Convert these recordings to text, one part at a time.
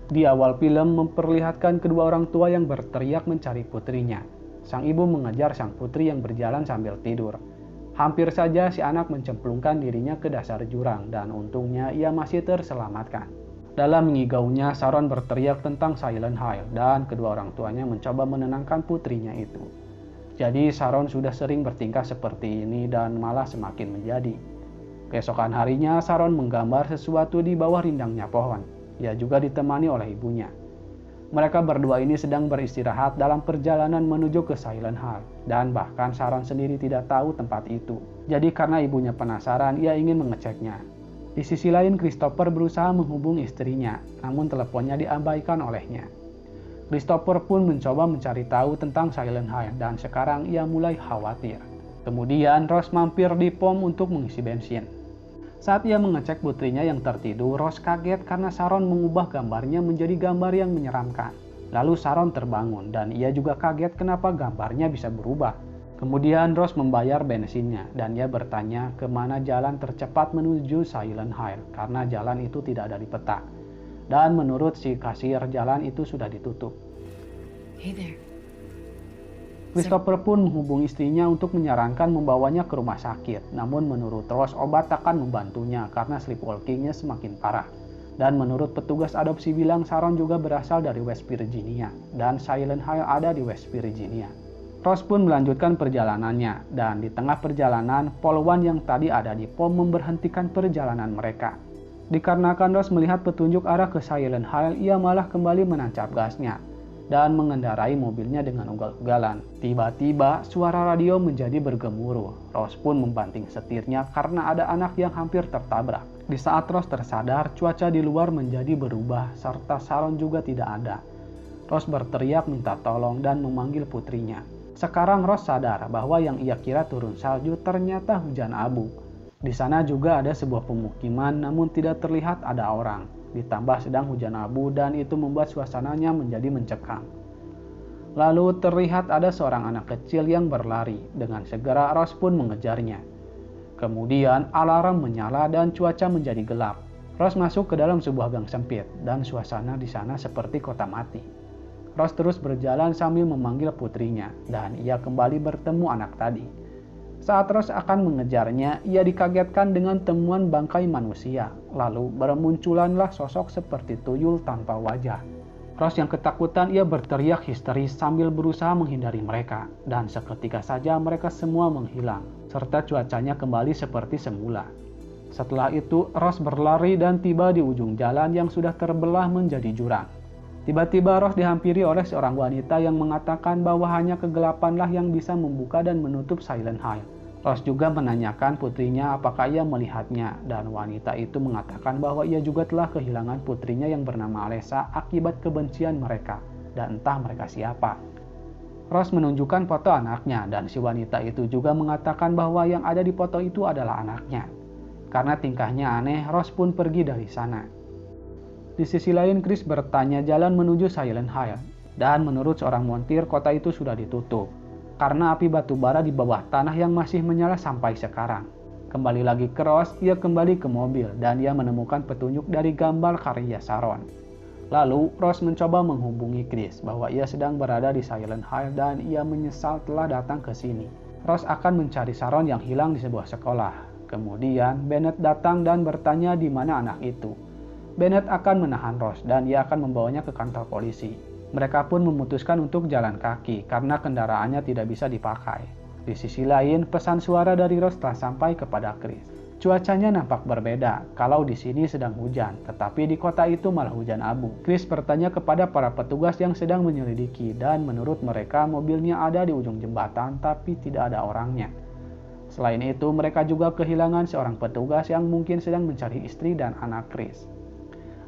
Di awal film memperlihatkan kedua orang tua yang berteriak mencari putrinya. Sang ibu mengejar sang putri yang berjalan sambil tidur. Hampir saja si anak mencemplungkan dirinya ke dasar jurang dan untungnya ia masih terselamatkan. Dalam mengigaunya, Saron berteriak tentang Silent Hill dan kedua orang tuanya mencoba menenangkan putrinya itu. Jadi Saron sudah sering bertingkah seperti ini dan malah semakin menjadi. Keesokan harinya, Saron menggambar sesuatu di bawah rindangnya pohon. Ia juga ditemani oleh ibunya. Mereka berdua ini sedang beristirahat dalam perjalanan menuju ke Silent Hill, dan bahkan Saron sendiri tidak tahu tempat itu. Jadi karena ibunya penasaran, ia ingin mengeceknya. Di sisi lain, Christopher berusaha menghubungi istrinya, namun teleponnya diabaikan olehnya. Christopher pun mencoba mencari tahu tentang Silent Hill, dan sekarang ia mulai khawatir. Kemudian Rose mampir di pom untuk mengisi bensin. Saat ia mengecek putrinya yang tertidur, Rose kaget karena Saron mengubah gambarnya menjadi gambar yang menyeramkan. Lalu Saron terbangun dan ia juga kaget kenapa gambarnya bisa berubah. Kemudian Rose membayar bensinnya dan ia bertanya kemana jalan tercepat menuju Silent Hill karena jalan itu tidak ada di peta. Dan menurut si kasir, jalan itu sudah ditutup. Hey there. Christopher pun menghubungi istrinya untuk menyarankan membawanya ke rumah sakit. Namun menurut Rose, obat akan membantunya karena sleepwalkingnya semakin parah. Dan menurut petugas adopsi bilang Saron juga berasal dari West Virginia. Dan Silent Hill ada di West Virginia. Rose pun melanjutkan perjalanannya. Dan di tengah perjalanan, polwan yang tadi ada di pom memberhentikan perjalanan mereka. Dikarenakan Rose melihat petunjuk arah ke Silent Hill, ia malah kembali menancap gasnya dan mengendarai mobilnya dengan ugal-ugalan. Tiba-tiba suara radio menjadi bergemuruh. Rose pun membanting setirnya karena ada anak yang hampir tertabrak. Di saat Rose tersadar, cuaca di luar menjadi berubah serta Saron juga tidak ada. Rose berteriak minta tolong dan memanggil putrinya. Sekarang Rose sadar bahwa yang ia kira turun salju ternyata hujan abu. Di sana juga ada sebuah pemukiman namun tidak terlihat ada orang. Ditambah sedang hujan abu dan itu membuat suasananya menjadi mencekam. Lalu terlihat ada seorang anak kecil yang berlari. Dengan segera Rose pun mengejarnya. Kemudian alarm menyala dan cuaca menjadi gelap. Rose masuk ke dalam sebuah gang sempit dan suasana di sana seperti kota mati. Rose terus berjalan sambil memanggil putrinya dan ia kembali bertemu anak tadi. Saat Rose akan mengejarnya, ia dikagetkan dengan temuan bangkai manusia. Lalu bermunculanlah sosok seperti tuyul tanpa wajah. Rose yang ketakutan, ia berteriak histeris sambil berusaha menghindari mereka. Dan seketika saja mereka semua menghilang, serta cuacanya kembali seperti semula. Setelah itu, Rose berlari dan tiba di ujung jalan yang sudah terbelah menjadi jurang. Tiba-tiba Rose dihampiri oleh seorang wanita yang mengatakan bahwa hanya kegelapanlah yang bisa membuka dan menutup Silent Hill. Rose juga menanyakan putrinya apakah ia melihatnya dan wanita itu mengatakan bahwa ia juga telah kehilangan putrinya yang bernama Alessa akibat kebencian mereka dan entah mereka siapa. Rose menunjukkan foto anaknya dan si wanita itu juga mengatakan bahwa yang ada di foto itu adalah anaknya. Karena tingkahnya aneh, Rose pun pergi dari sana. Di sisi lain, Chris bertanya jalan menuju Silent Hill, dan menurut seorang montir, kota itu sudah ditutup karena api batu bara di bawah tanah yang masih menyala sampai sekarang. Kembali lagi ke Rose, ia kembali ke mobil dan ia menemukan petunjuk dari gambar karya Saron. Lalu, Rose mencoba menghubungi Chris bahwa ia sedang berada di Silent Hill dan ia menyesal telah datang ke sini. Rose akan mencari Saron yang hilang di sebuah sekolah. Kemudian, Bennett datang dan bertanya di mana anak itu. Bennett akan menahan Rose dan ia akan membawanya ke kantor polisi. Mereka pun memutuskan untuk jalan kaki karena kendaraannya tidak bisa dipakai. Di sisi lain, pesan suara dari Rose telah sampai kepada Chris. Cuacanya nampak berbeda kalau di sini sedang hujan, tetapi di kota itu malah hujan abu. Chris bertanya kepada para petugas yang sedang menyelidiki dan menurut mereka mobilnya ada di ujung jembatan tapi tidak ada orangnya. Selain itu, mereka juga kehilangan seorang petugas yang mungkin sedang mencari istri dan anak Chris.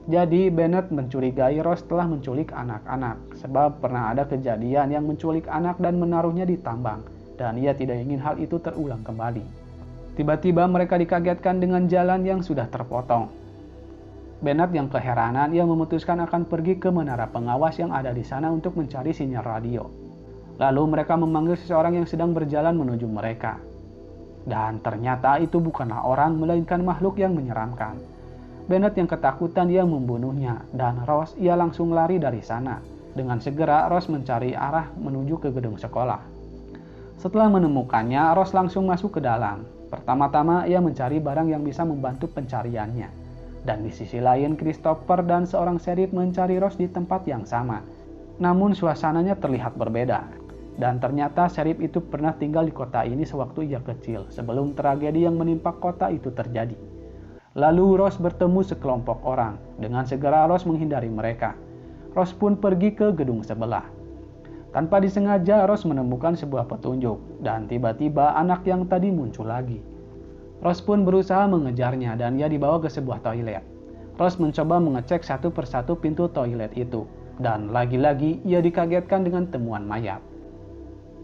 Jadi Bennett mencurigai Rose telah menculik anak-anak sebab pernah ada kejadian yang menculik anak dan menaruhnya di tambang dan ia tidak ingin hal itu terulang kembali. Tiba-tiba mereka dikagetkan dengan jalan yang sudah terpotong. Bennett yang keheranan, ia memutuskan akan pergi ke menara pengawas yang ada di sana untuk mencari sinyal radio. Lalu mereka memanggil seseorang yang sedang berjalan menuju mereka. Dan ternyata itu bukanlah orang melainkan makhluk yang menyeramkan. Bennett yang ketakutan ia membunuhnya, dan Rose ia langsung lari dari sana. Dengan segera Rose mencari arah menuju ke gedung sekolah. Setelah menemukannya, Rose langsung masuk ke dalam. Pertama-tama ia mencari barang yang bisa membantu pencariannya. Dan di sisi lain, Christopher dan seorang sheriff mencari Rose di tempat yang sama. Namun suasananya terlihat berbeda. Dan ternyata sheriff itu pernah tinggal di kota ini sewaktu ia kecil, sebelum tragedi yang menimpa kota itu terjadi. Lalu Rose bertemu sekelompok orang. Dengan segera Rose menghindari mereka. Rose pun pergi ke gedung sebelah. Tanpa disengaja Rose menemukan sebuah petunjuk, dan tiba-tiba anak yang tadi muncul lagi. Rose pun berusaha mengejarnya dan ia dibawa ke sebuah toilet. Rose mencoba mengecek satu persatu pintu toilet itu, dan lagi-lagi ia dikagetkan dengan temuan mayat.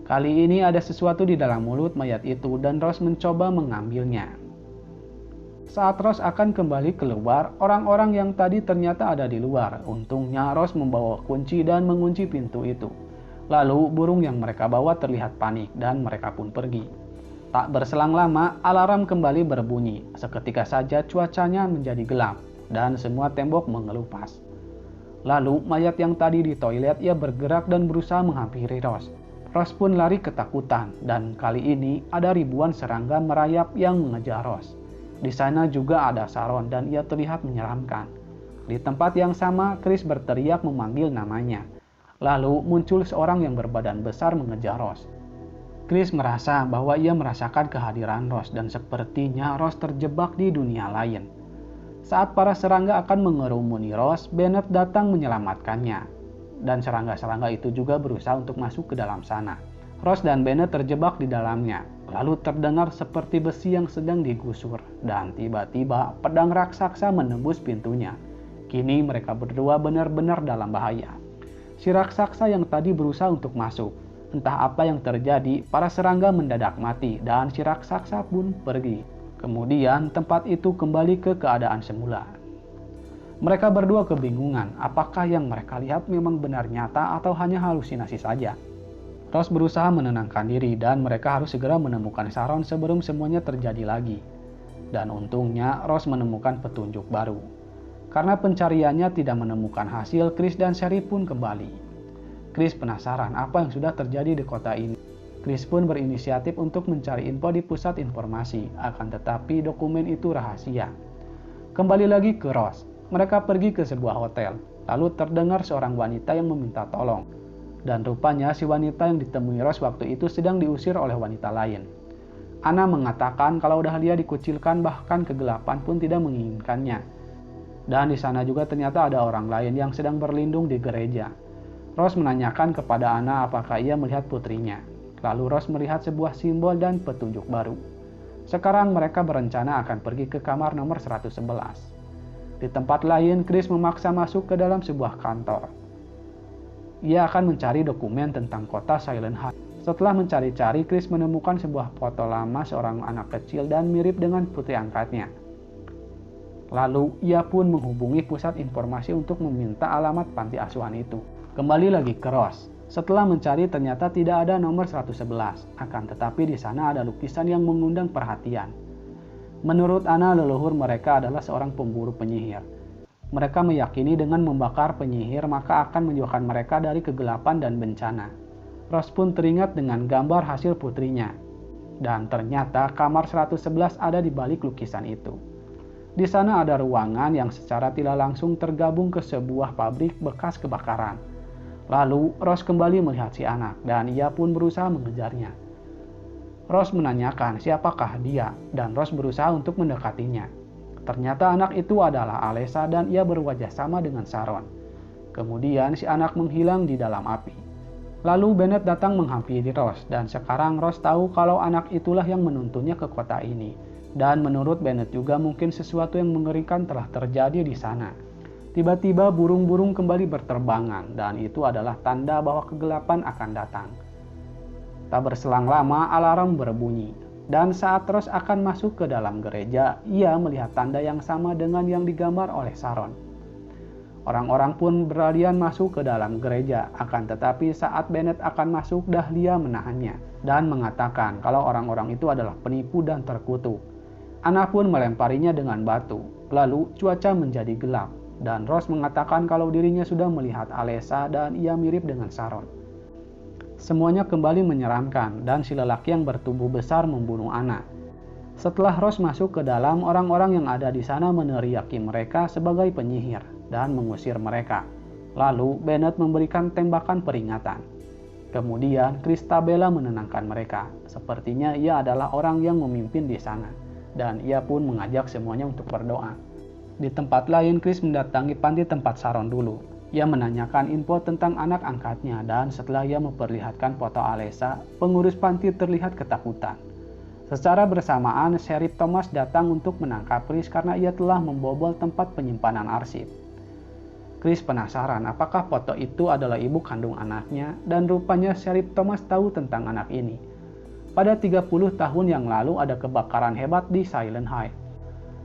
Kali ini ada sesuatu di dalam mulut mayat itu dan Rose mencoba mengambilnya. Saat Rose akan kembali keluar, orang-orang yang tadi ternyata ada di luar. Untungnya Rose membawa kunci dan mengunci pintu itu. Lalu burung yang mereka bawa terlihat panik dan mereka pun pergi. Tak berselang lama, alarm kembali berbunyi. Seketika saja cuacanya menjadi gelap dan semua tembok mengelupas. Lalu mayat yang tadi di toilet ia bergerak dan berusaha menghampiri Rose. Rose pun lari ketakutan dan kali ini ada ribuan serangga merayap yang mengejar Rose. Di sana juga ada Sharon dan ia terlihat menyeramkan. Di tempat yang sama, Chris berteriak memanggil namanya. Lalu muncul seorang yang berbadan besar mengejar Rose. Chris merasa bahwa ia merasakan kehadiran Rose dan sepertinya Rose terjebak di dunia lain. Saat para serangga akan mengerumuni Rose, Bennett datang menyelamatkannya. Dan serangga-serangga itu juga berusaha untuk masuk ke dalam sana. Rose dan Bennett terjebak di dalamnya. Lalu terdengar seperti besi yang sedang digusur. Dan tiba-tiba pedang raksasa menembus pintunya. Kini mereka berdua benar-benar dalam bahaya. Si raksasa yang tadi berusaha untuk masuk. Entah apa yang terjadi, para serangga mendadak mati dan si raksasa pun pergi. Kemudian tempat itu kembali ke keadaan semula. Mereka berdua kebingungan apakah yang mereka lihat memang benar nyata atau hanya halusinasi saja. Rose berusaha menenangkan diri dan mereka harus segera menemukan Sharon sebelum semuanya terjadi lagi. Dan untungnya Rose menemukan petunjuk baru. Karena pencariannya tidak menemukan hasil, Chris dan Sherry pun kembali. Chris penasaran apa yang sudah terjadi di kota ini. Chris pun berinisiatif untuk mencari info di pusat informasi, akan tetapi dokumen itu rahasia. Kembali lagi ke Rose. Mereka pergi ke sebuah hotel, lalu terdengar seorang wanita yang meminta tolong. Dan rupanya si wanita yang ditemui Rose waktu itu sedang diusir oleh wanita lain. Anna mengatakan kalau Dahlia dikucilkan bahkan kegelapan pun tidak menginginkannya. Dan di sana juga ternyata ada orang lain yang sedang berlindung di gereja. Rose menanyakan kepada Anna apakah ia melihat putrinya. Lalu Rose melihat sebuah simbol dan petunjuk baru. Sekarang mereka berencana akan pergi ke kamar nomor 111. Di tempat lain, Chris memaksa masuk ke dalam sebuah kantor. Ia akan mencari dokumen tentang kota Silent Hill. Setelah mencari-cari, Chris menemukan sebuah foto lama seorang anak kecil dan mirip dengan putri angkatnya. Lalu, ia pun menghubungi pusat informasi untuk meminta alamat panti asuhan itu. Kembali lagi ke Rose. Setelah mencari, ternyata tidak ada nomor 111. Akan tetapi di sana ada lukisan yang mengundang perhatian. Menurut Anna, leluhur mereka adalah seorang pemburu penyihir. Mereka meyakini dengan membakar penyihir maka akan menjauhkan mereka dari kegelapan dan bencana. Rose pun teringat dengan gambar hasil putrinya. Dan ternyata kamar 111 ada di balik lukisan itu. Di sana ada ruangan yang secara tidak langsung tergabung ke sebuah pabrik bekas kebakaran. Lalu Rose kembali melihat si anak dan ia pun berusaha mengejarnya. Rose menanyakan siapakah dia dan Rose berusaha untuk mendekatinya. Ternyata anak itu adalah Alessa dan ia berwajah sama dengan Sharon. Kemudian si anak menghilang di dalam api. Lalu Bennett datang menghampiri Rose dan sekarang Rose tahu kalau anak itulah yang menuntunnya ke kota ini. Dan menurut Bennett juga mungkin sesuatu yang mengerikan telah terjadi di sana. Tiba-tiba burung-burung kembali berterbangan dan itu adalah tanda bahwa kegelapan akan datang. Tak berselang lama alarm berbunyi. Dan saat Rose akan masuk ke dalam gereja, ia melihat tanda yang sama dengan yang digambar oleh Sharon. Orang-orang pun berlarian masuk ke dalam gereja, akan tetapi saat Bennett akan masuk, Dahlia menahannya dan mengatakan kalau orang-orang itu adalah penipu dan terkutuk. Anna pun melemparinya dengan batu. Lalu cuaca menjadi gelap, dan Rose mengatakan kalau dirinya sudah melihat Alessa dan ia mirip dengan Sharon. Semuanya kembali menyeramkan, dan si lelaki yang bertubuh besar membunuh Anna. Setelah Rose masuk ke dalam, orang-orang yang ada di sana meneriaki mereka sebagai penyihir dan mengusir mereka. Lalu Bennett memberikan tembakan peringatan. Kemudian Christabella menenangkan mereka. Sepertinya ia adalah orang yang memimpin di sana, dan ia pun mengajak semuanya untuk berdoa. Di tempat lain, Chris mendatangi panti tempat Sharon dulu. Ia menanyakan info tentang anak angkatnya, dan setelah ia memperlihatkan foto Alessa, pengurus panti terlihat ketakutan. Secara bersamaan, Sheriff Thomas datang untuk menangkap Chris karena ia telah membobol tempat penyimpanan arsip. Chris penasaran apakah foto itu adalah ibu kandung anaknya, dan rupanya Sheriff Thomas tahu tentang anak ini. Pada 30 tahun yang lalu ada kebakaran hebat di Silent Hill,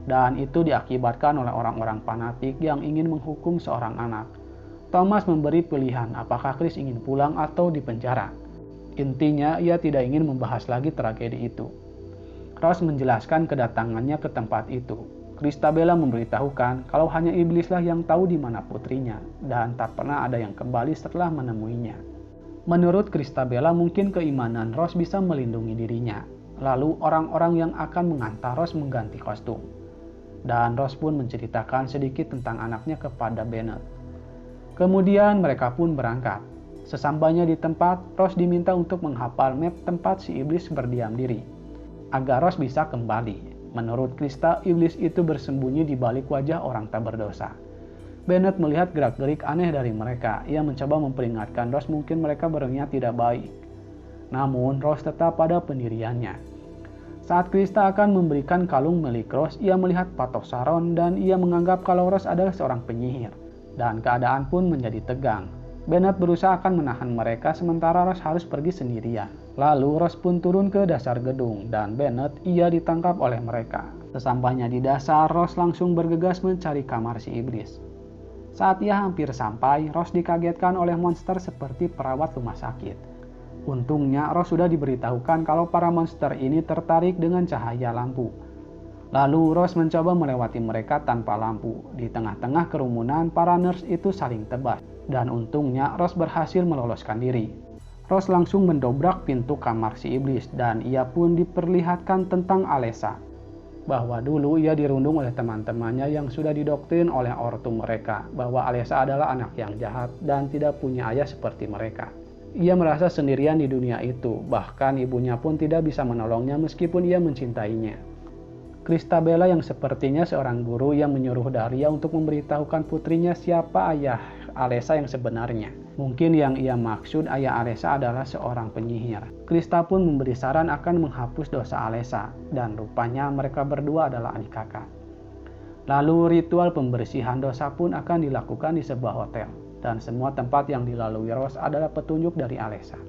dan itu diakibatkan oleh orang-orang fanatik yang ingin menghukum seorang anak. Thomas memberi pilihan apakah Chris ingin pulang atau dipenjara. Intinya, ia tidak ingin membahas lagi tragedi itu. Rose menjelaskan kedatangannya ke tempat itu. Christabella memberitahukan kalau hanya iblislah yang tahu di mana putrinya, dan tak pernah ada yang kembali setelah menemuinya. Menurut Christabella, mungkin keimanan Rose bisa melindungi dirinya. Lalu orang-orang yang akan mengantar Rose mengganti kostum. Dan Rose pun menceritakan sedikit tentang anaknya kepada Bennett. Kemudian mereka pun berangkat. Sesampainya di tempat, Rose diminta untuk menghafal map tempat si iblis berdiam diri, agar Rose bisa kembali. Menurut Krista, iblis itu bersembunyi di balik wajah orang tak berdosa. Bennett melihat gerak-gerik aneh dari mereka. Ia mencoba memperingatkan Rose mungkin mereka berniat tidak baik. Namun, Rose tetap pada pendiriannya. Saat Krista akan memberikan kalung milik Rose, ia melihat patok Sharon dan ia menganggap kalau Rose adalah seorang penyihir. Dan keadaan pun menjadi tegang. Bennett berusaha akan menahan mereka sementara Rose harus pergi sendirian. Lalu Rose pun turun ke dasar gedung dan Bennett ia ditangkap oleh mereka. Sesampainya di dasar, Rose langsung bergegas mencari kamar si iblis. Saat ia hampir sampai, Rose dikagetkan oleh monster seperti perawat rumah sakit. Untungnya Rose sudah diberitahukan kalau para monster ini tertarik dengan cahaya lampu. Lalu Rose mencoba melewati mereka tanpa lampu. Di tengah-tengah kerumunan, para nurse itu saling tebas. Dan untungnya Rose berhasil meloloskan diri. Rose langsung mendobrak pintu kamar si iblis dan ia pun diperlihatkan tentang Alessa. Bahwa dulu ia dirundung oleh teman-temannya yang sudah didoktrin oleh ortu mereka bahwa Alessa adalah anak yang jahat dan tidak punya ayah seperti mereka. Ia merasa sendirian di dunia itu, bahkan ibunya pun tidak bisa menolongnya meskipun ia mencintainya. Christabella yang sepertinya seorang guru yang menyuruh Daria untuk memberitahukan putrinya siapa ayah Alessa yang sebenarnya. Mungkin yang ia maksud ayah Alessa adalah seorang penyihir. Krista pun memberi saran akan menghapus dosa Alessa, dan rupanya mereka berdua adalah adik kakak. Lalu ritual pembersihan dosa pun akan dilakukan di sebuah hotel, dan semua tempat yang dilalui Rose adalah petunjuk dari Alessa.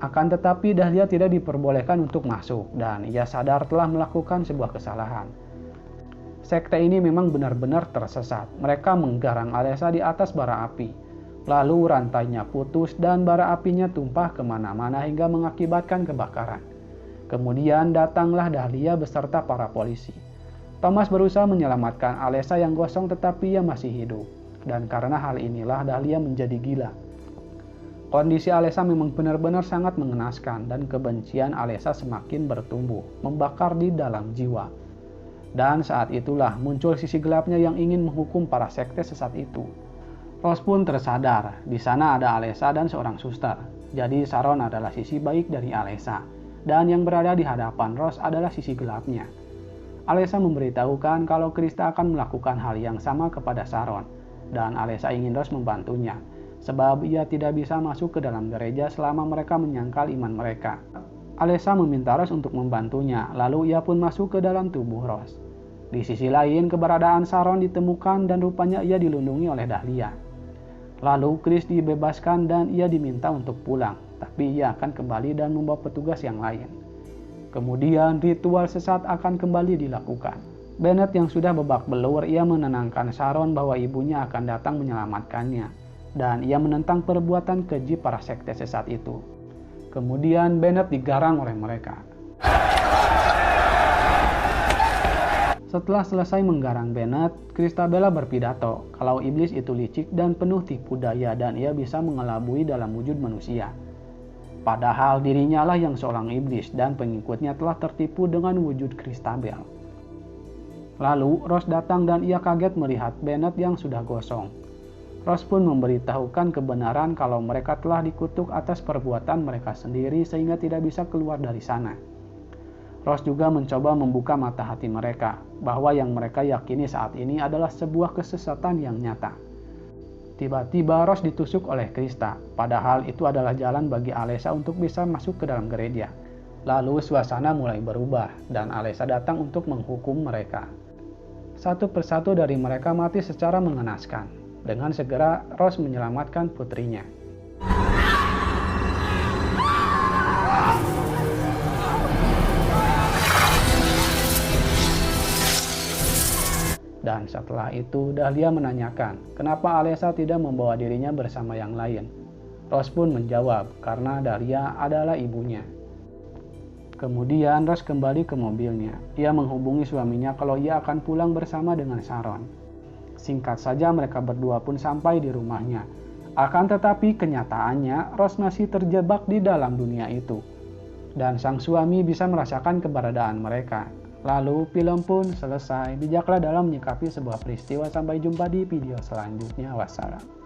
Akan tetapi Dahlia tidak diperbolehkan untuk masuk, dan ia sadar telah melakukan sebuah kesalahan. Sekte ini memang benar-benar tersesat. Mereka menggarang Alessa di atas bara api. Lalu rantainya putus dan bara apinya tumpah kemana-mana hingga mengakibatkan kebakaran. Kemudian datanglah Dahlia beserta para polisi. Thomas berusaha menyelamatkan Alessa yang gosong tetapi ia masih hidup. Dan karena hal inilah Dahlia menjadi gila. Kondisi Alessa memang benar-benar sangat mengenaskan dan kebencian Alessa semakin bertumbuh, membakar di dalam jiwa. Dan saat itulah muncul sisi gelapnya yang ingin menghukum para sekte sesat itu. Rose pun tersadar, di sana ada Alessa dan seorang suster. Jadi Sharon adalah sisi baik dari Alessa, dan yang berada di hadapan Rose adalah sisi gelapnya. Alessa memberitahukan kalau Krista akan melakukan hal yang sama kepada Sharon, dan Alessa ingin Rose membantunya. Sebab ia tidak bisa masuk ke dalam gereja selama mereka menyangkal iman mereka. Alessa meminta Rose untuk membantunya, lalu ia pun masuk ke dalam tubuh Rose. Di sisi lain, keberadaan Sharon ditemukan dan rupanya ia dilindungi oleh Dahlia. Lalu Chris dibebaskan dan ia diminta untuk pulang, tapi ia akan kembali dan membawa petugas yang lain. Kemudian ritual sesat akan kembali dilakukan. Bennett yang sudah babak belur, ia menenangkan Sharon bahwa ibunya akan datang menyelamatkannya. Dan ia menentang perbuatan keji para sekte sesat itu. Kemudian Bennett digarang oleh mereka. Setelah selesai menggarang Bennett, Christabella berpidato kalau iblis itu licik dan penuh tipu daya dan ia bisa mengelabui dalam wujud manusia. Padahal dirinya lah yang seorang iblis dan pengikutnya telah tertipu dengan wujud Christabel. Lalu Rose datang dan ia kaget melihat Bennett yang sudah gosong. Rose pun memberitahukan kebenaran kalau mereka telah dikutuk atas perbuatan mereka sendiri sehingga tidak bisa keluar dari sana. Rose juga mencoba membuka mata hati mereka, bahwa yang mereka yakini saat ini adalah sebuah kesesatan yang nyata. Tiba-tiba Rose ditusuk oleh Krista, padahal itu adalah jalan bagi Alessa untuk bisa masuk ke dalam gereja. Lalu suasana mulai berubah, dan Alessa datang untuk menghukum mereka. Satu persatu dari mereka mati secara mengenaskan. Dengan segera, Rose menyelamatkan putrinya. Dan setelah itu Dahlia menanyakan kenapa Alessa tidak membawa dirinya bersama yang lain. Rose pun menjawab karena Dahlia adalah ibunya. Kemudian Rose kembali ke mobilnya. Ia menghubungi suaminya kalau ia akan pulang bersama dengan Sharon. Singkat saja mereka berdua pun sampai di rumahnya. Akan tetapi kenyataannya Rose masih terjebak di dalam dunia itu. Dan sang suami bisa merasakan keberadaan mereka. Lalu film pun selesai. Bijaklah dalam menyikapi sebuah peristiwa. Sampai jumpa di video selanjutnya. Wassalam.